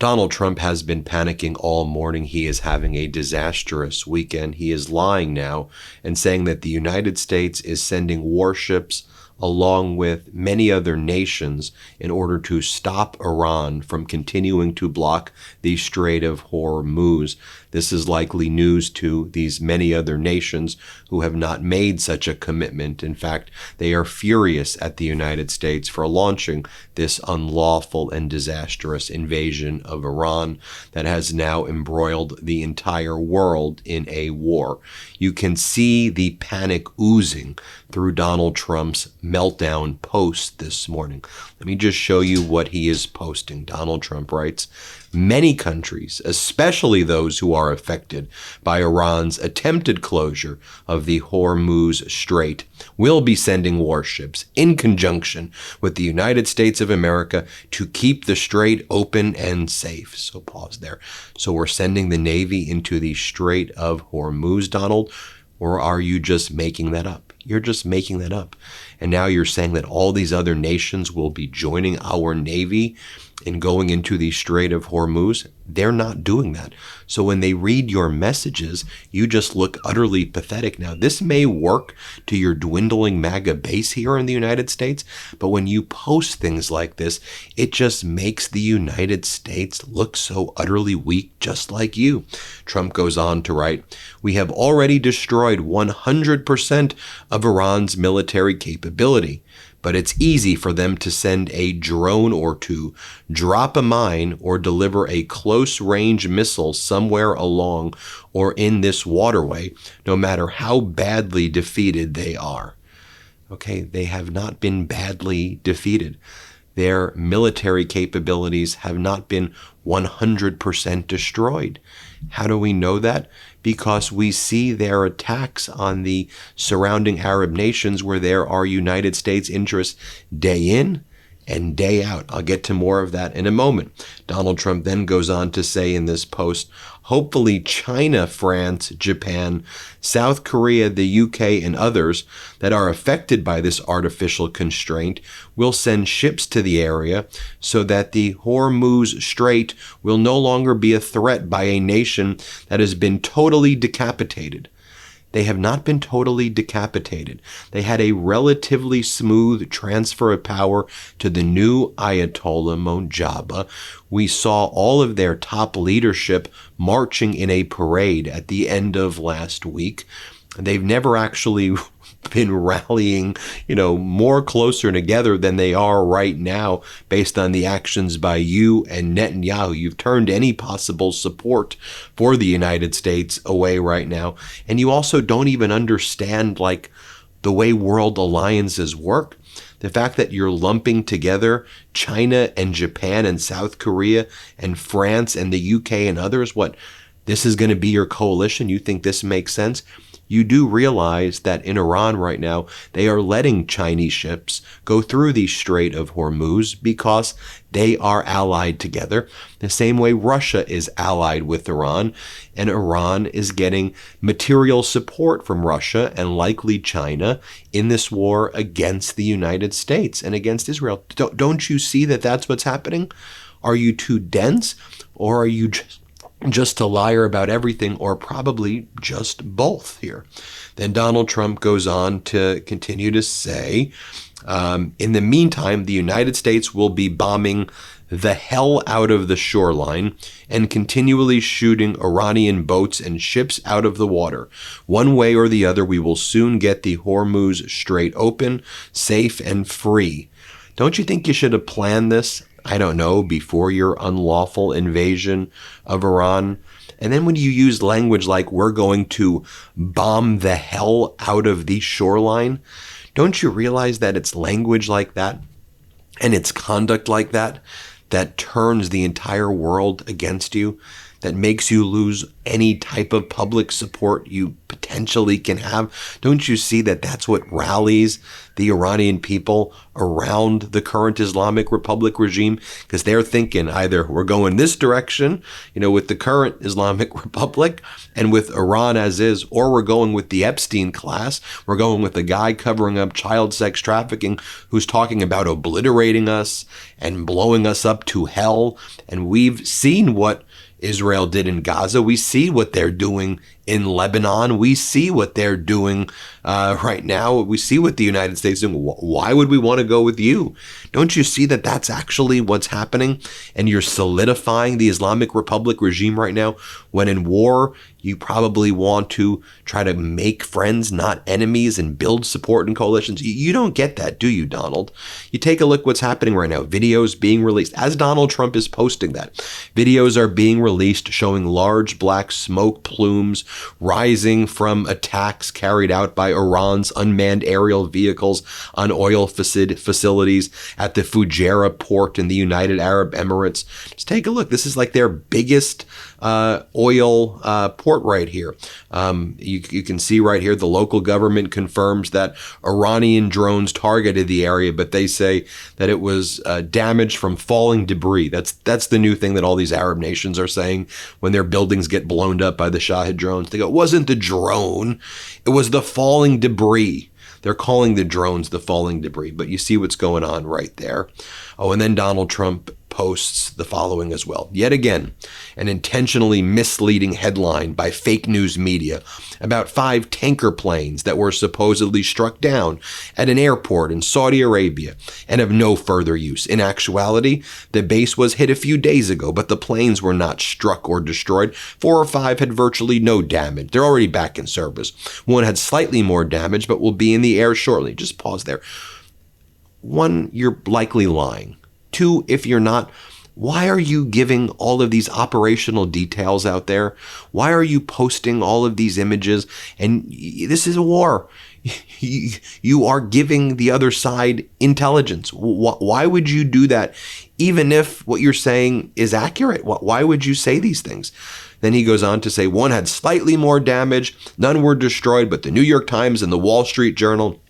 Donald Trump has been panicking all morning. He is having a disastrous weekend. He is lying now and saying that the United States is sending warships along with many other nations in order to stop Iran from continuing to block the Strait of Hormuz. This is likely news to these many other nations who have not made such a commitment. In fact, they are furious at the United States for launching this unlawful and disastrous invasion of Iran that has now embroiled the entire world in a war. You can see the panic oozing through Donald Trump's meltdown post this morning. Let me just show you what he is posting. Donald Trump writes, "Many countries, especially those who are affected by Iran's attempted closure of the Hormuz Strait, will be sending warships in conjunction with the United States of America to keep the strait open and safe." So pause there. So we're sending the Navy into the Strait of Hormuz, Donald, or are you just making that up? You're just making that up. And now you're saying that all these other nations will be joining our Navy in going into the Strait of Hormuz. They're not doing that. So when they read your messages, you just look utterly pathetic. Now, this may work to your dwindling MAGA base here in the United States, but when you post things like this, it just makes the United States look so utterly weak, just like you. Trump goes on to write, "We have already destroyed 100% of Iran's military capability. But it's easy for them to send a drone or two, drop a mine, or deliver a close-range missile somewhere along or in this waterway, no matter how badly defeated they are." Okay, they have not been badly defeated. Their military capabilities have not been 100% destroyed. How do we know that? Because we see their attacks on the surrounding Arab nations where there are United States interests day in and day out. I'll get to more of that in a moment. Donald Trump then goes on to say in this post, hopefully China, France, Japan, South Korea, the UK, and others that are affected by this artificial constraint will send ships to the area so that the Hormuz Strait will no longer be a threat by a nation that has been totally decapitated. They have not been totally decapitated. They had a relatively smooth transfer of power to the new Ayatollah Mojaba. We saw all of their top leadership marching in a parade at the end of last week. They've never actually been rallying, more closer together than they are right now based on the actions by you and Netanyahu. You've turned any possible support for the United States away right now. And you also don't even understand the way world alliances work. The fact that you're lumping together China and Japan and South Korea and France and the UK and others, this is going to be your coalition? You think this makes sense? You do realize that in Iran right now, they are letting Chinese ships go through the Strait of Hormuz because they are allied together, the same way Russia is allied with Iran, and Iran is getting material support from Russia and likely China in this war against the United States and against Israel. Don't you see that that's what's happening? Are you too dense, or are you just a liar about everything, or probably just both here? Then Donald Trump goes on to continue to say, in the meantime, the United States will be bombing the hell out of the shoreline and continually shooting Iranian boats and ships out of the water. One way or the other, we will soon get the Hormuz Strait open, safe, and free. Don't you think you should have planned this, before your unlawful invasion of Iran? And then when you use language like we're going to bomb the hell out of the shoreline, don't you realize that it's language like that and it's conduct like that that turns the entire world against you? that makes you lose any type of public support you potentially can have? Don't you see that that's what rallies the Iranian people around the current Islamic Republic regime? Because they're thinking either we're going this direction, with the current Islamic Republic and with Iran as is, or we're going with the Epstein class. We're going with the guy covering up child sex trafficking who's talking about obliterating us and blowing us up to hell. And we've seen what Israel did in Gaza. We see what they're doing in Lebanon. We see what they're doing right now. We see what the United States is doing. Why would we want to go with you? Don't you see that that's actually what's happening? And you're solidifying the Islamic Republic regime right now, when in war, you probably want to try to make friends, not enemies, and build support and coalitions. You don't get that, do you, Donald? You take a look what's happening right now. Videos being released as Donald Trump is posting that. Videos are being released showing large black smoke plumes rising from attacks carried out by Iran's unmanned aerial vehicles on oil facilities at the Fujairah port in the United Arab Emirates. Just take a look. This is like their biggest oil port right here. You can see right here the local government confirms that Iranian drones targeted the area, but they say that it was damage from falling debris. That's the new thing that all these Arab nations are saying when their buildings get blown up by the Shahid drones. They go, it wasn't the drone, it was the falling debris. They're calling the drones the falling debris, but you see what's going on right there. Oh, and then Donald Trump posts the following as well. Yet again, an intentionally misleading headline by fake news media about 5 tanker planes that were supposedly struck down at an airport in Saudi Arabia and of no further use. In actuality, the base was hit a few days ago, but the planes were not struck or destroyed. 4 or 5 had virtually no damage. They're already back in service. 1 had slightly more damage, but will be in the air shortly. Just pause there. 1, you're likely lying. 2, if you're not, why are you giving all of these operational details out there? Why are you posting all of these images? And this is a war. You are giving the other side intelligence. Why would you do that? Even if what you're saying is accurate, why would you say these things? Then he goes on to say 1 had slightly more damage, none were destroyed, but the New York Times and the Wall Street Journal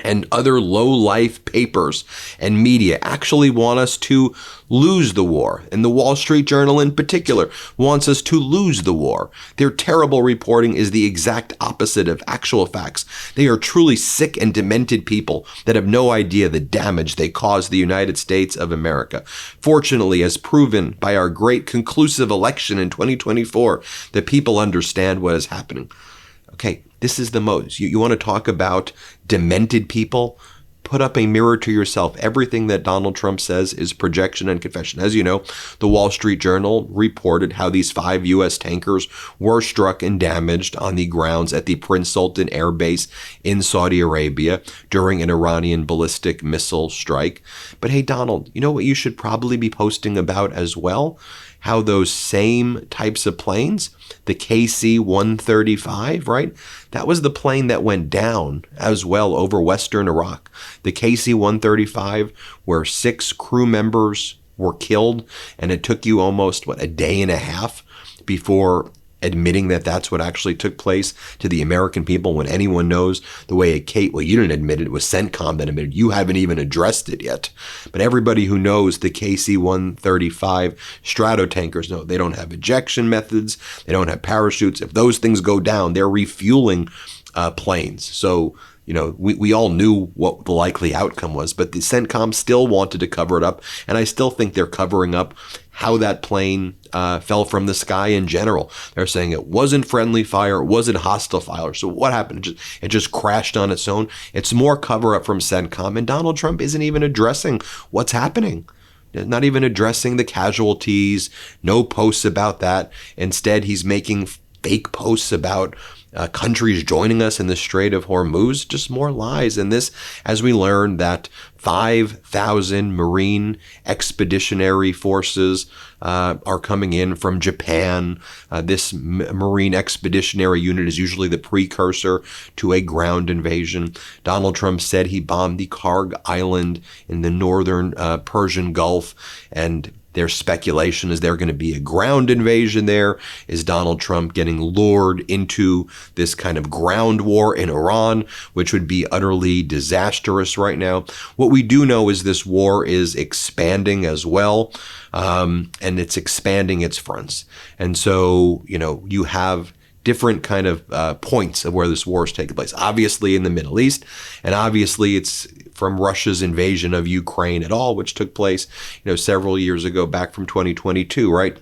and other low-life papers and media actually want us to lose the war. And the Wall Street Journal in particular wants us to lose the war. Their terrible reporting is the exact opposite of actual facts. They are truly sick and demented people that have no idea the damage they cause the United States of America. Fortunately, as proven by our great conclusive election in 2024, the people understand what is happening. Okay, this is the most. You want to talk about demented people? Put up a mirror to yourself. Everything that Donald Trump says is projection and confession. As you know, the Wall Street Journal reported how these 5 U.S. tankers were struck and damaged on the grounds at the Prince Sultan Air Base in Saudi Arabia during an Iranian ballistic missile strike. But hey, Donald, you know what you should probably be posting about as well? How those same types of planes, the KC-135, right? That was the plane that went down as well over Western Iraq. The KC-135, where 6 crew members were killed, and it took you almost, a day and a half before admitting that that's what actually took place to the American people, when anyone knows the way well, you didn't admit it, it was CENTCOM that admitted it. You haven't even addressed it yet. But everybody who knows the KC-135 Stratotankers know they don't have ejection methods, they don't have parachutes. If those things go down, they're refueling planes. So, we all knew what the likely outcome was, but the CENTCOM still wanted to cover it up. And I still think they're covering up how that plane fell from the sky in general. They're saying it wasn't friendly fire, it wasn't hostile fire. So what happened? It just crashed on its own. It's more cover up from CENTCOM, and Donald Trump isn't even addressing what's happening. Not even addressing the casualties, no posts about that. Instead, he's making fake posts about countries joining us in the Strait of Hormuz. Just more lies. And this, as we learn that 5,000 Marine expeditionary forces are coming in from Japan. This Marine expeditionary unit is usually the precursor to a ground invasion. Donald Trump said he bombed the Karg Island in the northern Persian Gulf, and There's speculation, is there going to be a ground invasion there? Is Donald Trump getting lured into this kind of ground war in Iran, which would be utterly disastrous right now? What we do know is this war is expanding as well, and it's expanding its fronts. And so, you have different kind of points of where this war is taking place. Obviously in the Middle East, and obviously it's from Russia's invasion of Ukraine at all, which took place, several years ago, back from 2022, right?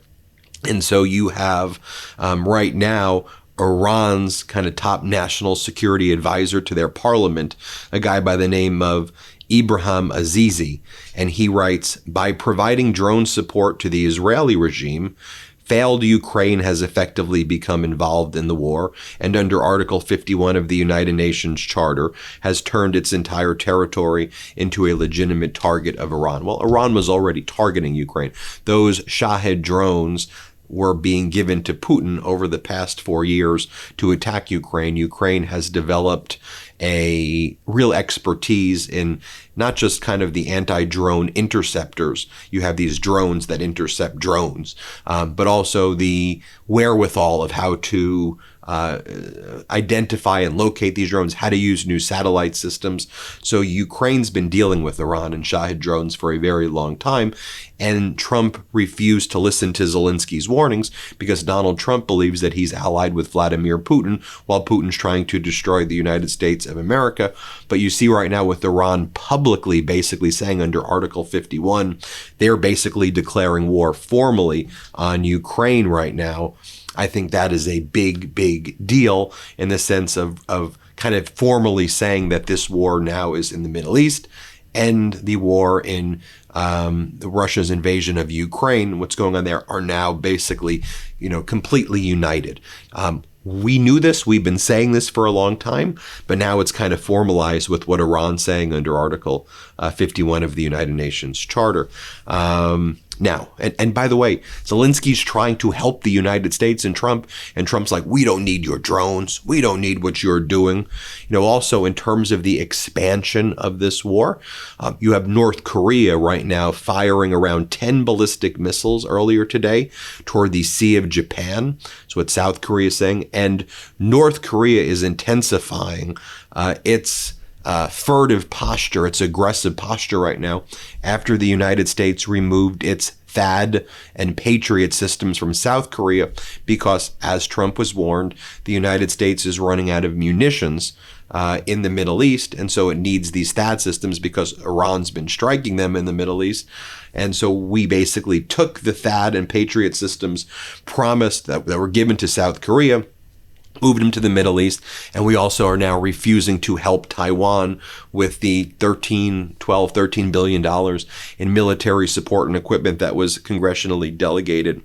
And so you have right now Iran's kind of top national security advisor to their parliament, a guy by the name of Ibrahim Azizi, and he writes, by providing drone support to the Israeli regime, failed Ukraine has effectively become involved in the war, and under Article 51 of the United Nations Charter has turned its entire territory into a legitimate target of Iran. Well, Iran was already targeting Ukraine. Those Shahed drones were being given to Putin over the past 4 years to attack Ukraine. Ukraine has developed a real expertise in not just kind of the anti-drone interceptors. You have these drones that intercept drones, but also the wherewithal of how to identify and locate these drones, how to use new satellite systems. So Ukraine's been dealing with Iran and Shahed drones for a very long time, and Trump refused to listen to Zelensky's warnings because Donald Trump believes that he's allied with Vladimir Putin while Putin's trying to destroy the United States of America. But you see right now with Iran publicly basically saying under Article 51, they're basically declaring war formally on Ukraine right now. I think that is a big, big deal in the sense of kind of formally saying that this war now is in the Middle East, and the war in Russia's invasion of Ukraine, what's going on there, are now basically, completely united. We knew this. We've been saying this for a long time, but now it's kind of formalized with what Iran's saying under Article 51 of the United Nations Charter. Now, and by the way, Zelensky's trying to help the United States and Trump's like, we don't need your drones. We don't need what you're doing. Also in terms of the expansion of this war, you have North Korea right now firing around 10 ballistic missiles earlier today toward the Sea of Japan. That's what South Korea is saying. And North Korea is intensifying its furtive posture, its aggressive posture right now after the United States removed its THAAD and Patriot systems from South Korea because, as Trump was warned, the United States is running out of munitions in the Middle East, and so it needs these THAAD systems because Iran's been striking them in the Middle East. And so we basically took the THAAD and Patriot systems promised that were given to South Korea, moved them to the Middle East, and we also are now refusing to help Taiwan with the $13 billion in military support and equipment that was congressionally delegated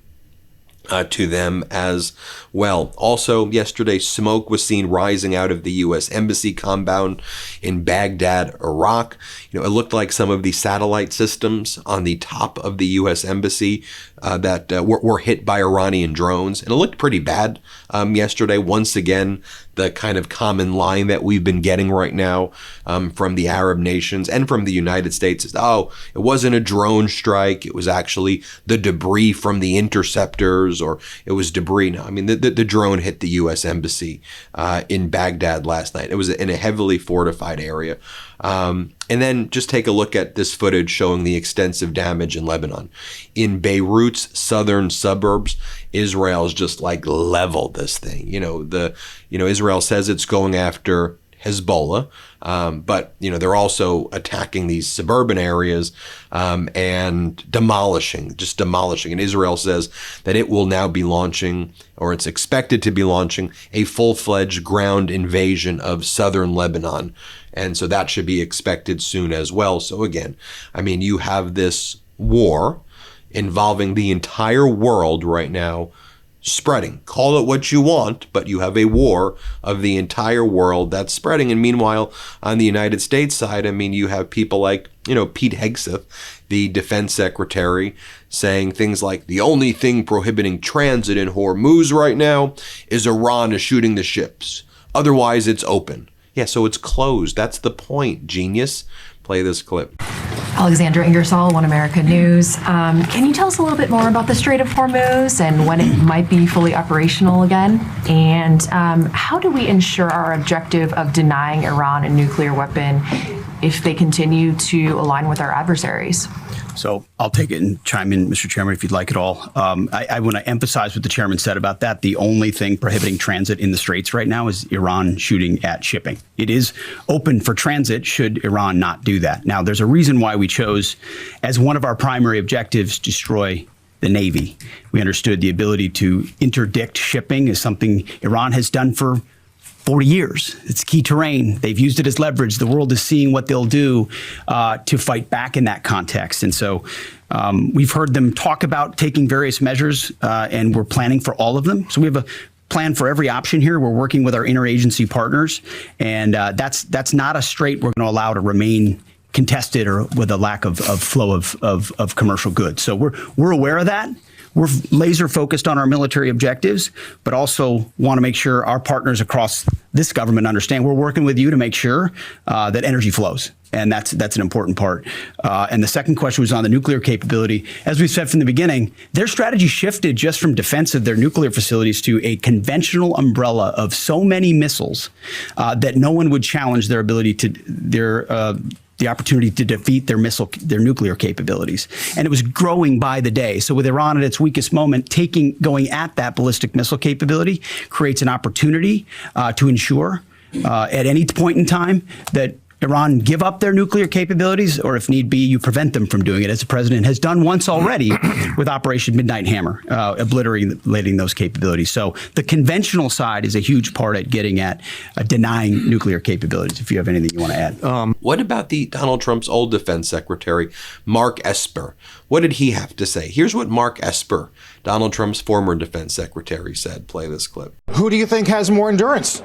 to them as well. Also, yesterday, smoke was seen rising out of the U.S. Embassy compound in Baghdad, Iraq. It looked like some of the satellite systems on the top of the U.S. Embassy that were hit by Iranian drones. And it looked pretty bad yesterday. Once again, the kind of common line that we've been getting right now from the Arab nations and from the United States is, oh, it wasn't a drone strike. It was actually the debris from the interceptors, or it was debris. No, I mean, the drone hit the U.S. Embassy in Baghdad last night. It was in a heavily fortified area. And then just take a look at this footage showing the extensive damage in Lebanon. In Beirut's southern suburbs, Israel's just like leveled this thing. Israel says it's going after Hezbollah, but they're also attacking these suburban areas and demolishing. And Israel says that it will now be launching, or it's expected to be launching, a full-fledged ground invasion of southern Lebanon. And so that should be expected soon as well. So again, I mean, you have this war involving the entire world right now spreading. Call it what you want, but you have a war of the entire world that's spreading. And meanwhile, on the United States side, I mean, you have people like, Pete Hegseth, the defense secretary, saying things like, the only thing prohibiting transit in Hormuz right now is Iran is shooting the ships. Otherwise, it's open. Yeah, so it's closed. That's the point, genius. Play this clip. Alexandra Ingersoll, One America News. Can you tell us a little bit more about the Strait of Hormuz and when it might be fully operational again? And how do we ensure our objective of denying Iran a nuclear weapon if they continue to align with our adversaries? So I'll take it and chime in, Mr. Chairman, if you'd like it all. I want to emphasize what the chairman said about that. The only thing prohibiting transit in the Straits right now is Iran shooting at shipping. It is open for transit should Iran not do that. Now, there's a reason why we chose as one of our primary objectives destroy the Navy. We understood the ability to interdict shipping is something Iran has done for 40 years. It's key terrain. They've used it as leverage. The world is seeing what they'll do to fight back in that context. And so we've heard them talk about taking various measures, and we're planning for all of them. So we have a plan for every option here. We're working with our interagency partners, and that's not a strait we're going to allow to remain contested or with a lack of flow of commercial goods. So we're aware of that. We're laser focused on our military objectives, but also want to make sure our partners across this government understand we're working with you to make sure that energy flows. And that's an important part. And the second question was on the nuclear capability. As we've said from the beginning, their strategy shifted just from defense of their nuclear facilities to a conventional umbrella of so many missiles that no one would challenge their ability to the opportunity to defeat their nuclear capabilities. And it was growing by the day. So with Iran at its weakest moment, going at that ballistic missile capability creates an opportunity to ensure at any point in time that Iran give up their nuclear capabilities, or if need be, you prevent them from doing it, as the president has done once already with Operation Midnight Hammer, obliterating those capabilities. So the conventional side is a huge part at getting at denying nuclear capabilities, if you have anything you want to add. What about Donald Trump's old defense secretary, Mark Esper? What did he have to say? Here's what Mark Esper, Donald Trump's former defense secretary, said. Play this clip. Who do you think has more endurance?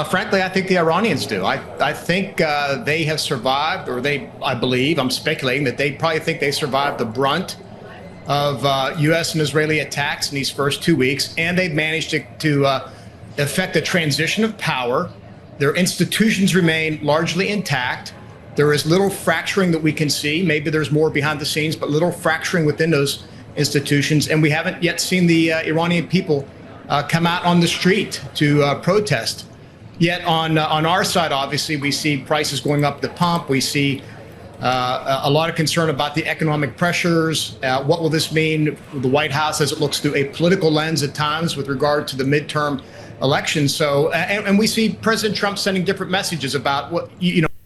Frankly, I think the Iranians do. I think they have survived, or I believe, I'm speculating, that they probably think they survived the brunt of U.S. and Israeli attacks in these first 2 weeks, and they've managed to effect a transition of power. Their institutions remain largely intact. There is little fracturing that we can see. Maybe there's more behind the scenes, but little fracturing within those institutions. And we haven't yet seen the Iranian people come out on the street to protest. Yet on our side, obviously, we see prices going up at the pump. We see a lot of concern about the economic pressures. What will this mean for the White House as it looks through a political lens at times with regard to the midterm elections? So, and we see President Trump sending different messages about what,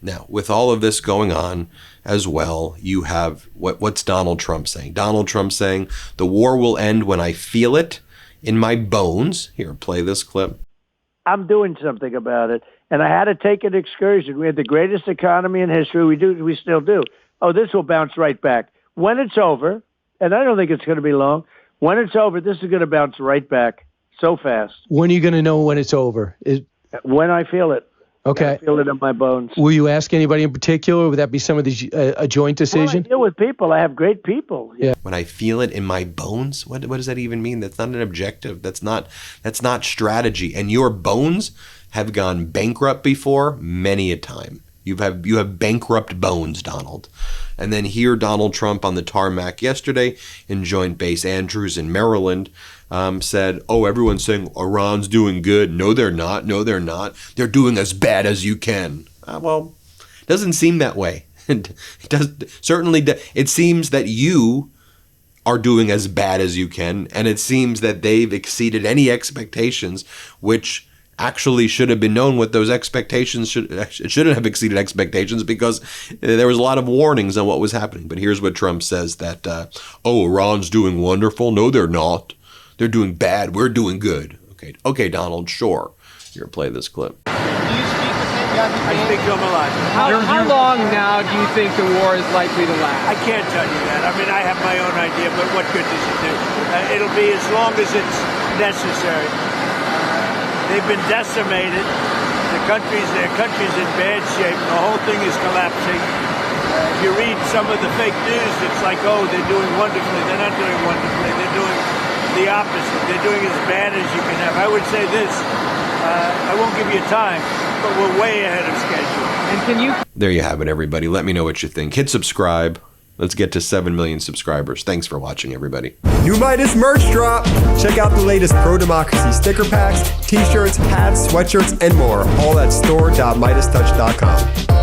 Now, with all of this going on as well, you have what's Donald Trump saying? Donald Trump saying, the war will end when I feel it in my bones. Here, play this clip. I'm doing something about it. And I had to take an excursion. We had the greatest economy in history. We still do. Oh, this will bounce right back. When it's over, and I don't think it's going to be long, when it's over, this is going to bounce right back so fast. When are you going to know when it's over? When I feel it. Okay. I feel it in my bones. Will you ask anybody in particular? Would that be some of these a joint decision? Well, I deal with people. I have great people. Yeah. When I feel it in my bones, what does that even mean? That's not an objective. That's not strategy. And your bones have gone bankrupt before many a time. You have bankrupt bones, Donald. And then here, Donald Trump on the tarmac yesterday in Joint Base Andrews in Maryland said, oh, everyone's saying Iran's doing good. No, they're not. No, they're not. They're doing as bad as you can. Well, it doesn't seem that way. It seems that you are doing as bad as you can, and it seems that they've exceeded any expectations, which actually should have been known what those expectations shouldn't have exceeded expectations, because there was a lot of warnings on what was happening. But here's what Trump says, that, Iran's doing wonderful. No, they're not. They're doing bad. We're doing good. Okay, Donald, sure. Here, play this clip. Do you speak the same Yankee? I speak to him a lot. How long now do you think the war is likely to last? I can't tell you that. I mean, I have my own idea, but what good does it do? It'll be as long as it's necessary. They've been decimated. Their country's in bad shape. The whole thing is collapsing. If you read some of the fake news, it's like, oh, they're doing wonderfully. They're not doing wonderfully. They're doing the opposite. They're doing as bad as you can have. I would say this. I won't give you time, but we're way ahead of schedule. And can you... There you have it, everybody. Let me know what you think. Hit subscribe. Let's get to 7 million subscribers. Thanks for watching, everybody. New Midas merch drop! Check out the latest pro-democracy sticker packs, t-shirts, hats, sweatshirts, and more. All at store.MeidasTouch.com.